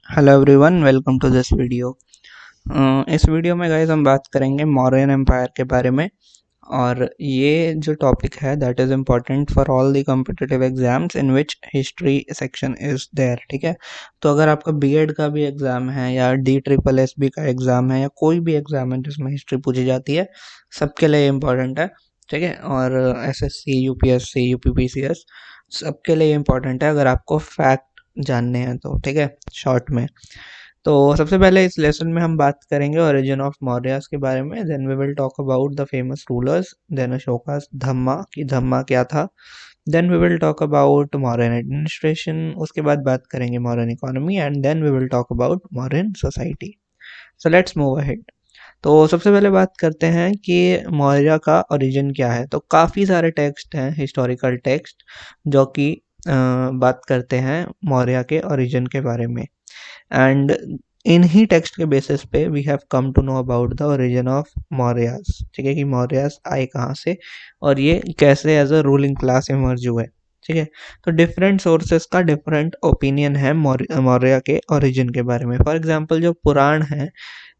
Hello everyone, welcome to this video. इस video में guys हम बात करेंगे मौर्यन एम्पायर के बारे में। और ये जो टॉपिक है that is important for all the competitive exams in which history section is there. ठीक है, तो अगर आपका बीएड का भी एग्ज़ाम है या DSSB का एग्ज़ाम है या कोई भी एग्ज़ाम है जिसमें हिस्ट्री पूछी जाती है, सबके लिए इम्पोर्टेंट है। ठीक है, और SSC, UPSC, UPPCS सबके लिए इम्पोर्टेंट है अगर आपको फैक्ट जानने हैं तो। ठीक है, शॉर्ट में तो सबसे पहले इस लेसन में हम बात करेंगे ओरिजिन ऑफ मौर्यास के बारे में। Then we will talk about the famous rulers, then Ashoka's dhamma कि धम्मा क्या था। Then we will talk about Mauryan administration, उसके बाद बात करेंगे Mauryan economy, and then we will talk about Mauryan society. So let's move ahead. तो सबसे पहले बात करते हैं कि मौर्य का ओरिजिन क्या है। तो काफ़ी सारे टेक्स्ट हैं, हिस्टोरिकल टेक्स्ट, जो कि बात करते हैं मौर्य के ओरिजिन के बारे में। एंड इन्हीं टेक्स्ट के बेसिस पे we have come to know about the origin of Mauryas. ठीक है, कि मौर्यास आए कहाँ से और ये कैसे as a ruling class emerge हुए। ठीक है, तो डिफरेंट सोर्सेस का डिफरेंट ओपिनियन है मौर्य के ओरिजिन के बारे में। फॉर एग्जांपल जो पुराण है,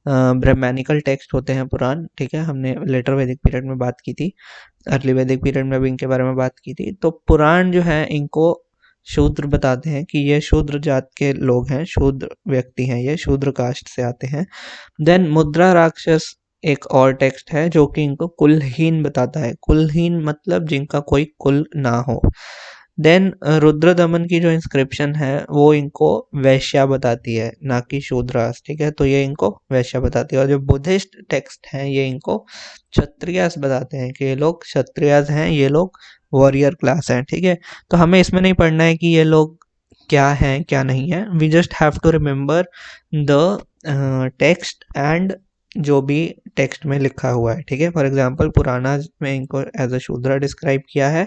ब्राह्मणिकल टेक्स्ट होते हैं पुराण। ठीक है, हमने लेटर वैदिक पीरियड में बात की थी, अर्ली वैदिक पीरियड में भी इनके बारे में बात की थी। तो पुराण जो है इनको शूद्र बताते हैं कि ये शूद्र जात के लोग हैं, शूद्र व्यक्ति हैं, ये शूद्र कास्ट से आते हैं। देन मुद्रा राक्षस एक और टेक्स्ट है जो कि इनको कुलहीन बताता है। कुलहीन मतलब जिनका कोई कुल ना हो। देन रुद्र दमन की जो इंस्क्रिप्शन है वो इनको वैश्या बताती है, ना कि शूद्रास। ठीक है, तो ये इनको वैश्या बताती है। और जो बुद्धिस्ट टेक्स्ट हैं ये इनको क्षत्रियास बताते हैं कि ये लोग क्षत्रियास हैं, ये लोग वॉरियर क्लास हैं। ठीक है, तो हमें इसमें नहीं पढ़ना है कि ये लोग क्या हैं क्या नहीं है। We just have to remember the text and जो भी टेक्स्ट में लिखा हुआ है। ठीक है, फॉर एग्जांपल पुराना में इनको एज अ शूद्र डिस्क्राइब किया है।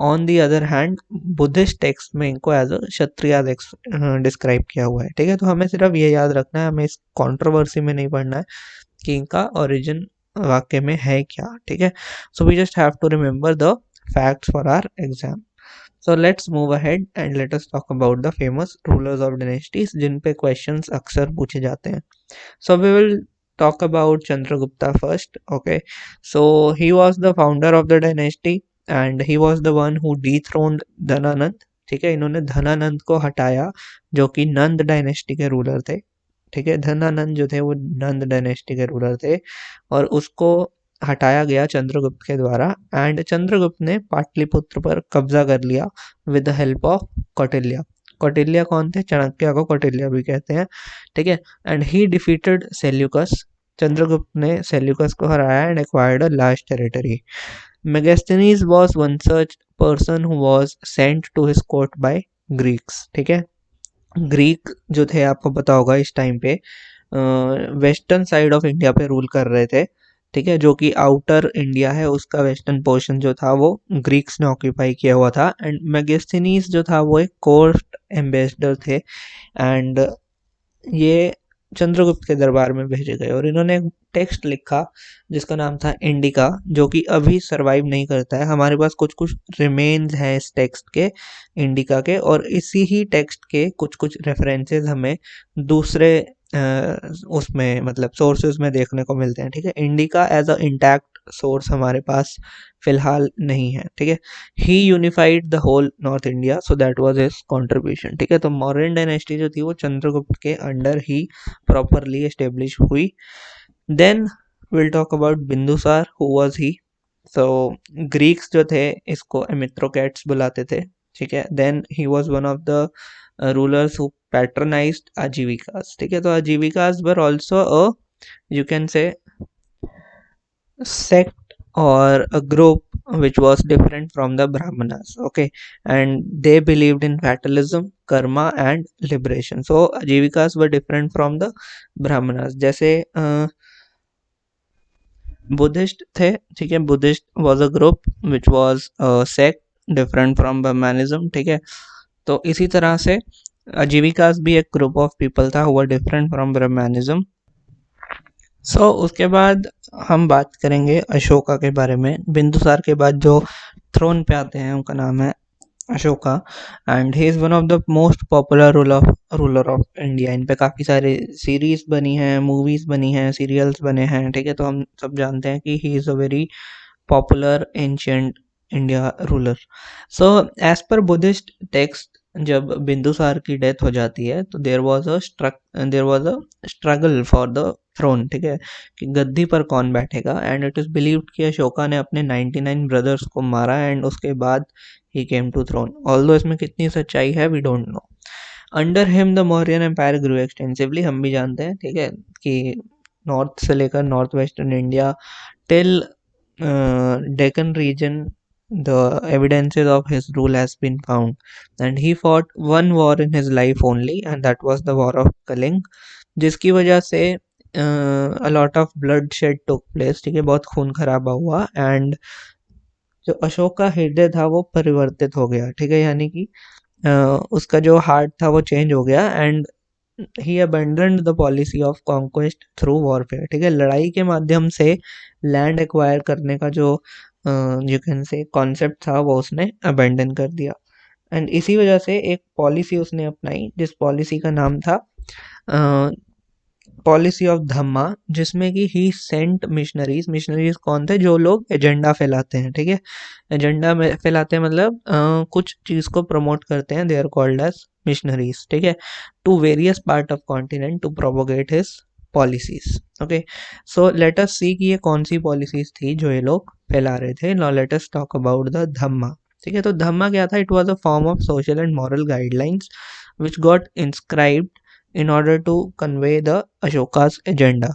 On the other hand Buddhist text में इनको एज अ क्षत्रिय डिस्क्राइब किया हुआ है। ठीक है, तो हमें सिर्फ ये याद रखना है, हमें इस कंट्रोवर्सी में नहीं पढ़ना है कि इनका ओरिजिन वाक्य में है क्या। ठीक है, so we just have to remember the facts for our exam. So let's move ahead and let us talk about the famous rulers of dynasties जिन पे questions अक्सर पूछे जाते हैं। So we will talk about Chandragupta first. Okay, so he was the founder of the dynasty and he was the one who dethroned Dhanananda. ठीक है, इन्होंने धनानंद को हटाया जो कि नंद डायनेस्टी के रूलर थे। ठीक है, धनानंद जो थे वो नंद डायनेस्टी के रूलर थे और उसको हटाया गया चंद्रगुप्त के द्वारा। एंड चंद्रगुप्त ने पाटलिपुत्र पर कब्जा कर लिया with the help of Kautilya. Kautilya कौन थे? चाणक्य को कौटिल्य भी कहते हैं। ठीक है, and he defeated Seleucus. Chandragupta ने सेल्यूकस को हराया and acquired a large territory. Megasthenes was one such person who was sent to his court by Greeks. ठीक है, ग्रीक जो थे आपको पता होगा इस टाइम पे वेस्टर्न साइड ऑफ इंडिया पे रूल कर रहे थे। ठीक है, जो कि आउटर इंडिया है उसका वेस्टर्न पोर्शन जो था वो ग्रीक्स ने ऑक्यूपाई किया हुआ था। एंड मेगास्थनीज जो था वो एक कोर्ट एम्बेसडर थे एंड ये चंद्रगुप्त के दरबार में भेजे गए और इन्होंने एक टेक्स्ट लिखा जिसका नाम था इंडिका, जो कि अभी सरवाइव नहीं करता है। हमारे पास कुछ कुछ रिमेन्स हैं इस टेक्स्ट के, इंडिका के, और इसी ही टेक्स्ट के कुछ कुछ रेफरेंसेस हमें दूसरे उसमें मतलब सोर्सेज में देखने को मिलते हैं। ठीक है, Indica as a intact source हमारे पास फिलहाल नहीं है। ठीक है, he unified the whole north India, so that was his contribution. ठीक है, तो मौर्यन डायनेस्टी जो थी वो चंद्रगुप्त के अंडर ही प्रॉपरली एस्टेब्लिश हुई। Then will talk about Bindusara, who was he. So Greeks जो थे इसको एमिथ्रोकेट्स बुलाते थे। ठीक है, then he was one of the rulers who patronized Ajivikas. ठीक है, तो Ajivikas were also a you can say sect or a group which was different from the brahmanas. Okay, and they believed in fatalism, karma and liberation. So ajivikas were different from the brahmanas. जैसे Buddhist थे। ठीक है, Buddhist was a group which was sect different from Brahmanism. ठीक है, तो इसी तरह से आजीविकास भी एक ग्रुप ऑफ पीपल था हुआ डिफरेंट फ्रॉम ब्रह्मनिज्म। सो उसके बाद हम बात करेंगे अशोका के बारे में। बिंदुसार के बाद जो थ्रोन पे आते हैं उनका नाम है Ashoka, and he is one of the most popular ruler of India. इन पे काफ़ी सारे सीरीज बनी हैं, मूवीज बनी हैं, सीरियल्स बने हैं, ठीक है। तो हम सब जानते हैं कि he is a very popular ancient India ruler. So as per Buddhist text, जब बिंदुसार की डेथ हो जाती है तो there was a struggle for the throne, ठीक है, कि गद्दी पर कौन बैठेगा। एंड इट इज़ बिलीव्ड कि अशोका ने अपने 99 ब्रदर्स को मारा एंड उसके बाद he came to throne. Although इसमें कितनी सच्चाई है we don't know. Under him the Mauryan empire grew extensively, हम भी जानते हैं, ठीक है, कि नॉर्थ से लेकर north western India till Deccan region, the evidences of his rule has been found, and he fought one war in his life only, and that was the war of Kaling, जिसकी वजह से a lot of bloodshed took place, ठीक है, बहुत खून खराबा हुआ। And जो अशोक का हृदय था वो परिवर्तित हो गया, ठीक है, यानी कि उसका जो हार्ट था वो चेंज हो गया। And he abandoned the policy of conquest through warfare, ठीक है, लड़ाई के माध्यम से लैंड एक्वायर करने का जो यू कैन से कॉन्सेप्ट था वो उसने अबेंडन कर दिया। एंड इसी वजह से एक पॉलिसी उसने अपनाई जिस पॉलिसी का नाम था पॉलिसी ऑफ धम्मा, जिसमें कि ही सेंट मिशनरीज। मिशनरीज कौन थे? जो लोग एजेंडा फैलाते हैं, ठीक है, एजेंडा में फैलाते हैं मतलब कुछ चीज़ को प्रमोट करते हैं, they are called as missionaries, ठीक है, to various part of continent to propagate his policies. Okay, so let us see कि ये कौन सी पॉलिसीज थी जो ये लोग फैला रहे थे। Now let us talk about the dhamma, ठीक है। तो धम्मा क्या था? It was a form of social and moral guidelines which got inscribed in order to convey the Ashoka's agenda.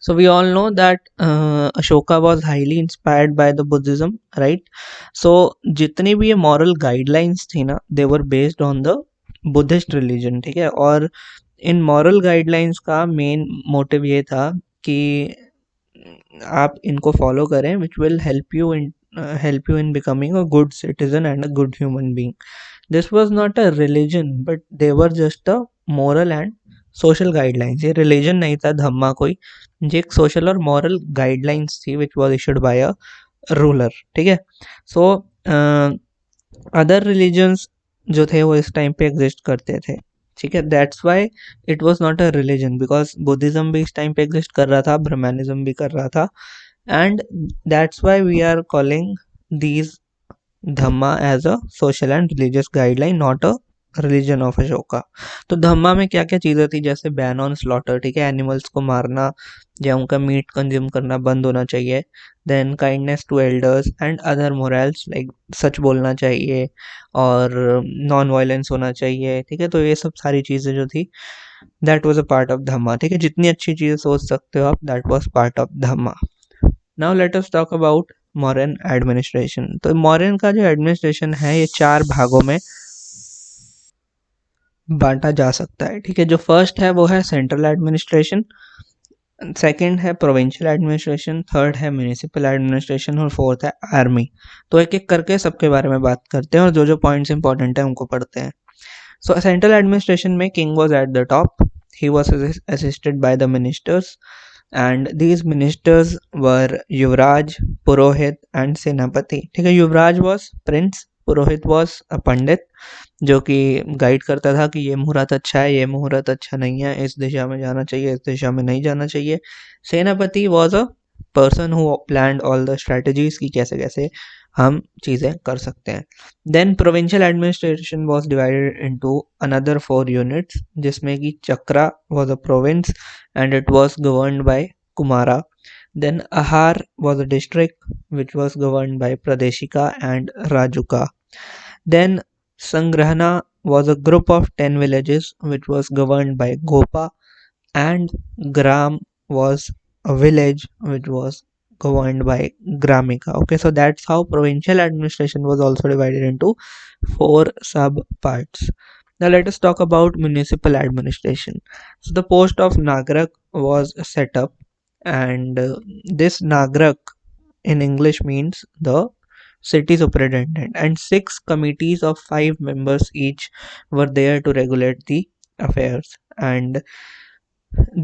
So we all know that Ashoka was highly inspired by the Buddhism, right? So जितनी भी ये moral guidelines थी ना, they were based on the Buddhist religion, ठीक है। और इन moral guidelines का main motive ये था कि आप इनको follow करें, which will help you in becoming a good citizen and a good human being. This was not a religion, but they were just a moral and social guidelines. ये religion नहीं था धम्मा कोई, ये एक social और moral guidelines थी which was issued by a ruler, ठीक है। So other religions जो थे वो इस टाइम पे एग्जिस्ट करते थे, ठीक है। That's why it was not a religion, because Buddhism भी इस टाइम पे एग्जिस्ट कर रहा था, ब्रह्मनिज्म भी कर रहा था, and that's why we are calling these dhamma as a social and religious guideline, not a religion of Ashoka. तो धम्मा में क्या क्या चीज़ें थी? जैसे बैन ऑन स्लॉटर, ठीक है, एनिमल्स को मारना या उनका मीट कंज्यूम करना बंद होना चाहिए। Then kindness to elders and other morals, like सच बोलना चाहिए और नॉन वायलेंस होना चाहिए, ठीक है। तो ये सब सारी चीज़ें जो थी that was a part of dhamma, ठीक है। जितनी अच्छी चीज़ें सोच सकते हो आप, that was part of dhamma. Now let us talk about modern administration. तो मॉडर्न का जो एडमिनिस्ट्रेशन है ये 4 भागों में बांटा जा सकता है, ठीक है। जो फर्स्ट है वो है सेंट्रल एडमिनिस्ट्रेशन, सेकंड है प्रोविंशियल एडमिनिस्ट्रेशन, थर्ड है म्यूनिसिपल एडमिनिस्ट्रेशन और फोर्थ है आर्मी। तो एक एक करके सबके बारे में बात करते हैं और जो जो पॉइंट्स इंपॉर्टेंट है उनको पढ़ते हैं। सो सेंट्रल एडमिनिस्ट्रेशन में king was at the top, he was assisted by the ministers, and these ministers were yuvraj, purohit and senapati, ठीक है। Yuvraj was prince, purohit was a pandit जो कि गाइड करता था कि ये मुहूर्त अच्छा है, ये मुहूर्त अच्छा नहीं है, इस दिशा में जाना चाहिए, इस दिशा में नहीं जाना चाहिए। Senapati was a person who planned all the strategies कि कैसे कैसे हम चीज़ें कर सकते हैं। Then provincial administration was divided into another 4 units, जिसमें कि chakra was a province and it was governed by kumara. Then Ahar was a district which was governed by Pradeshika and Rajuka. Then Sangrahana was a group of 10 villages which was governed by Gopa, and Gram was a village which was governed by Gramika. Okay, so that's how provincial administration was also divided into 4 sub parts. Now let us talk about municipal administration. So the post of Nagrak was set up, and this Nagrak in English means the city superintendent, and 6 committees of 5 members each were there to regulate the affairs. And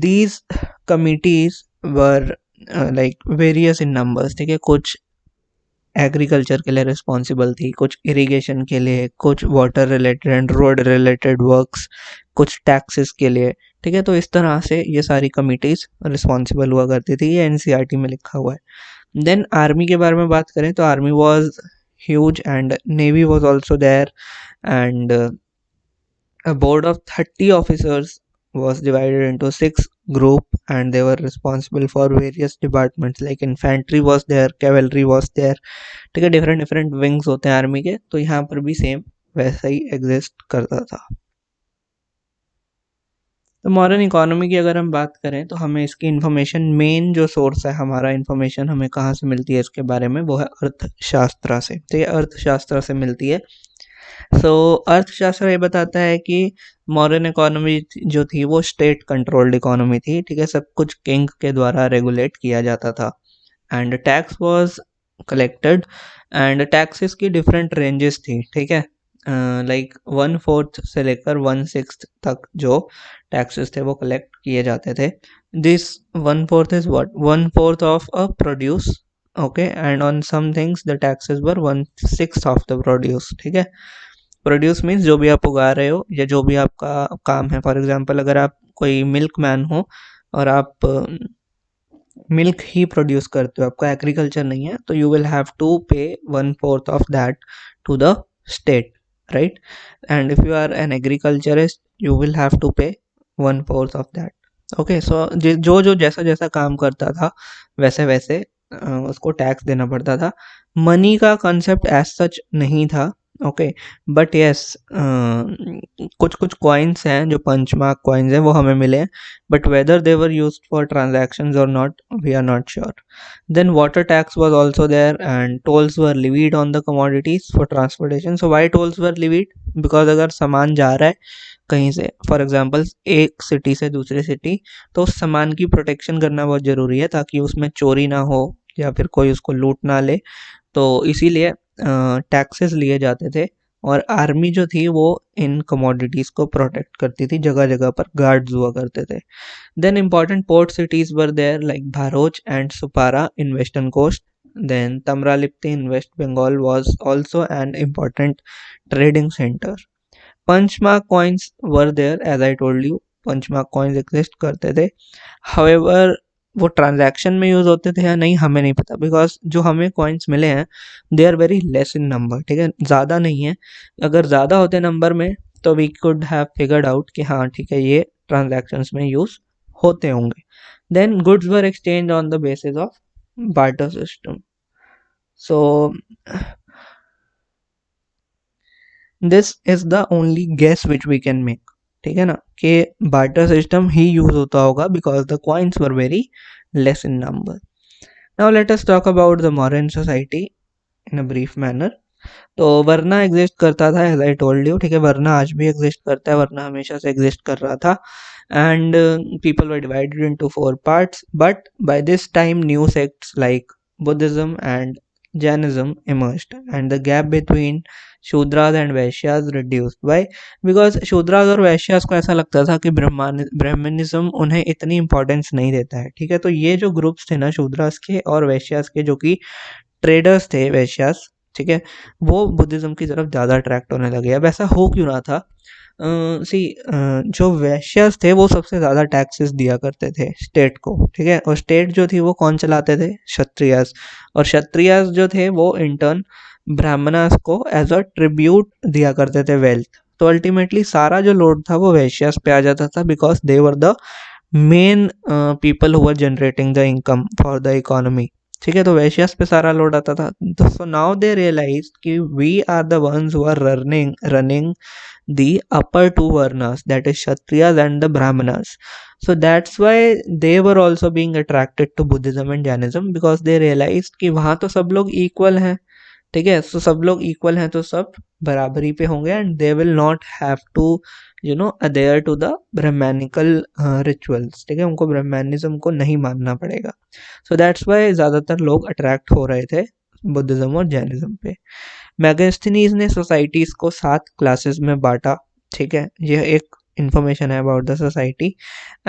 these committees were like various in numbers, ठीक है। कुछ agriculture के लिए responsible थी, कुछ irrigation के लिए, कुछ water related and road related works, कुछ टैक्सेस के लिए। ठीक है, तो इस तरह से ये सारी कमिटीज रिस्पॉन्सिबल हुआ करती थी, ये एनसीईआरटी में लिखा हुआ है। देन आर्मी के बारे में बात करें तो army was huge and navy was also there, and a board of 30 officers was divided into 6 group, and they were responsible for various departments like infantry was there, cavalry was there। ठीक है, different different wings होते हैं army के, तो यहाँ पर भी same वैसा ही एग्जिस्ट करता था। तो मॉडर्न इकोनॉमी की अगर हम बात करें तो हमें इसकी इन्फॉर्मेशन, मेन जो सोर्स है हमारा इन्फॉर्मेशन हमें कहाँ से मिलती है इसके बारे में, वो है अर्थशास्त्र से। तो ये अर्थशास्त्र से मिलती है। सो अर्थशास्त्र ये बताता है कि मॉडर्न इकोनॉमी जो थी वो स्टेट कंट्रोल्ड इकोनॉमी थी। ठीक है, सब कुछ किंग के द्वारा रेगुलेट किया जाता था, and tax was collected, and taxes की डिफरेंट रेंजेस थी। ठीक है, लाइक 1/4 से लेकर 1/6 तक जो टैक्सेस थे वो कलेक्ट किए जाते थे। This 1/4 is what, 1/4 of a produce. Okay, and on some things the taxes were 1/6 of the produce. ठीक है, प्रोड्यूस मीन्स जो भी आप उगा रहे हो या जो भी आपका काम है। फॉर एग्जांपल अगर आप कोई मिल्क मैन हो और आप मिल्क ही प्रोड्यूस करते हो, आपका एग्रीकल्चर नहीं है, तो you will have to pay 1/4 of that to the state, right. And if you are an agriculturist you will have to pay 1/4 of that. Okay, सो जो जो जैसा जैसा काम करता था वैसे वैसे उसको टैक्स देना पड़ता था। मनी का कंसेप्ट एज सच नहीं था। ओके, बट यस, कुछ कुछ कॉइन्स हैं जो पंचमार्क कॉइन्स हैं वो हमें मिले हैं, but whether they were used for transactions और not we are not sure. Then water tax was also there, and tolls were levied on the commodities for transportation. So why tolls were levied? Because अगर सामान जा रहा है कहीं से, for example एक city से दूसरी सिटी, तो उस सामान की प्रोटेक्शन करना बहुत ज़रूरी है ताकि उसमें चोरी ना हो या फिर कोई उसको लूट ना ले। तो इसीलिए टैक्सेस लिए जाते थे, और आर्मी जो थी वो इन कमोडिटीज़ को प्रोटेक्ट करती थी, जगह जगह पर गार्ड्स हुआ करते थे। Then important port cities were there like Bharoch and Supara in western coast. Then Tamralipti in West Bengal was also an important trading centre. Punchmark coins were there, as I told you, punchmark coins exist करते थे। However वो transaction में use होते थे या नहीं हमें नहीं पता, बिकॉज जो हमें कॉइन्स मिले हैं they are very less in number. ठीक है, ज़्यादा नहीं है। अगर ज़्यादा होते नंबर में तो we could have figured out कि हाँ ठीक है ये ट्रांजैक्शंस में यूज़ होते होंगे। Then goods were exchange on the basis of barter system. So this is the only guess which we can make. ठीक है ना, कि बार्टर सिस्टम ही यूज होता होगा because the coins were very less in number. Now let us talk about the modern society in a brief manner. तो वरना exist करता था, एज आई टोल्ड यू। ठीक है, वरना आज भी एग्जिस्ट करता है, वरना हमेशा से एग्जिस्ट कर रहा था, and people were divided into 4 parts. But by this time new sects like Buddhism and Jainism emerged, and the gap between Shudras and Vaishyas reduced। Why? Because Shudras और वैश्यास को ऐसा लगता था कि ब्राह्मणिज्म उन्हें इतनी इंपॉर्टेंस नहीं देता है। ठीक है, तो ये जो ग्रुप्स थे ना शूद्रास के और वैश्यास के, जो कि ट्रेडर्स थे वैश्यास, ठीक है, वो बुद्धिज्म की तरफ ज़्यादा अट्रैक्ट होने लगे। अब ऐसा हो क्यों रहा था? जो वैश्यास थे वो सबसे ज़्यादा टैक्सेस दिया करते थे स्टेट को। ठीक है, और स्टेट जो थी वो कौन चलाते थे? क्षत्रियास। और क्षत्रियास जो थे वो इंटर्न ब्राह्मणास को एज अ ट्रिब्यूट दिया करते थे वेल्थ। तो अल्टीमेटली सारा जो लोड था वो वैश्यास पे आ जाता था, because they were the main people who were generating the income for the economy. ठीक है, तो वैश्यास पे सारा लोड आता था। तो सो नाउ दे रियलाइज कि we are the ones who are running the upper two varnas, that is kshatriyas and the brahmanas. So that's why they were also being attracted to Buddhism and Jainism, because they realized कि वहाँ तो सब लोग equal हैं। ठीक है, तो सब लोग equal हैं तो सब बराबरी पे होंगे, and they will not have to adhere to the brahmanical rituals। ठीक है, उनको ब्रह्मानिज्म को नहीं मानना पड़ेगा। So that's why ज़्यादातर लोग अट्रैक्ट हो रहे थे बुद्धिज्म और जैनिज्म पे। मैगस्थनीज ने सोसाइटीज़ को 7 क्लासेस में बांटा। ठीक है, यह एक इंफॉर्मेशन है about the society,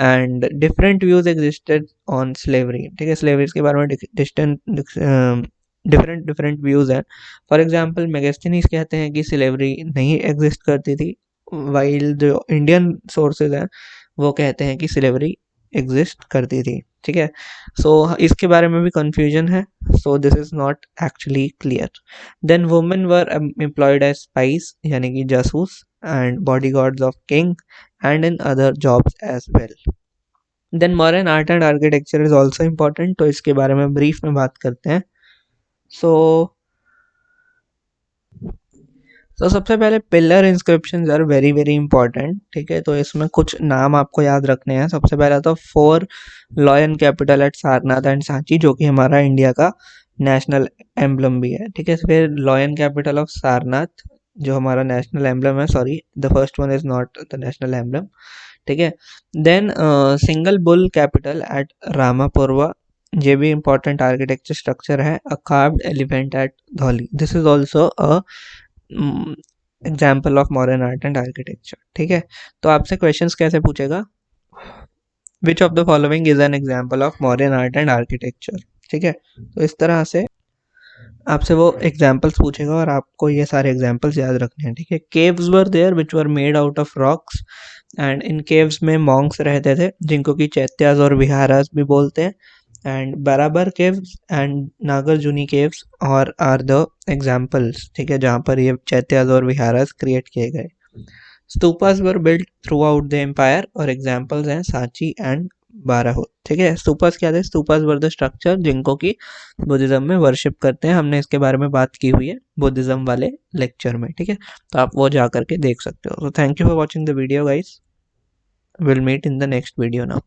and different views existed on slavery. ठीक है, स्लेवरीज के बारे में डिफरेंट डिफरेंट व्यूज़ हैं। फॉर एग्जांपल मेगास्थनीज कहते हैं कि स्लेवरी नहीं एग्जिस्ट करती थी, वाइल जो इंडियन सोर्सेज हैं वो कहते हैं कि स्लेवरी एग्जिस्ट करती थी। ठीक है, सो इसके बारे में भी कंफ्यूजन है, so this is not actually clear. Then women were employed as spies यानी कि जासूस and bodyguards of king and in other jobs as well. Then modern art and architecture is also important, तो इसके बारे में brief में बात करते हैं। सो सबसे पहले pillar inscriptions are very very important. ठीक है, तो इसमें कुछ नाम आपको याद रखने हैं। सबसे पहला तो 4 lion capital eight Sarnath and Sanchi, जो कि हमारा इंडिया का नेशनल एम्बलम भी है। ठीक है, फिर लॉयन कैपिटल ऑफ सारनाथ जो हमारा नेशनल एम्बलम है, sorry the first one is not the national emblem. ठीक है, then single bull capital at Rampurva, ये भी इंपॉर्टेंट आर्किटेक्चर स्ट्रक्चर है। A carved elephant at Dhauli, this is also a example of modern art and architecture. ठीक है, तो आपसे questions कैसे पूछेगा, which of the following is an example of modern art and architecture. ठीक है, तो इस तरह से आपसे वो एग्जाम्पल्स पूछेगा और आपको ये सारे एग्जाम्पल्स याद रखने हैं। ठीक है, caves were there which were made out of rocks and in caves में मॉन्क्स रहते थे जिनको कि चैत्यास और विहारास भी बोलते हैं। एंड बराबर केव्स एंड नागार्जुनी केव्स और आर द एग्जाम्पल्स। ठीक है, जहाँ पर ये चैत्यास और विहारास क्रिएट किए गए। Stupas were built throughout the empire और एग्जाम्पल्स हैं सांची एंड बाराहोत। ठीक है, स्तूपास क्या थे, स्तूपास वर द स्ट्रक्चर जिनको कि बुद्धिज्म में वर्शिप करते हैं। हमने इसके बारे में बात की हुई है बुद्धिज्म वाले लेक्चर में। ठीक है, तो आप वो जा करके देख सकते हो। तो thank you for watching the video guys, will meet in the next video now.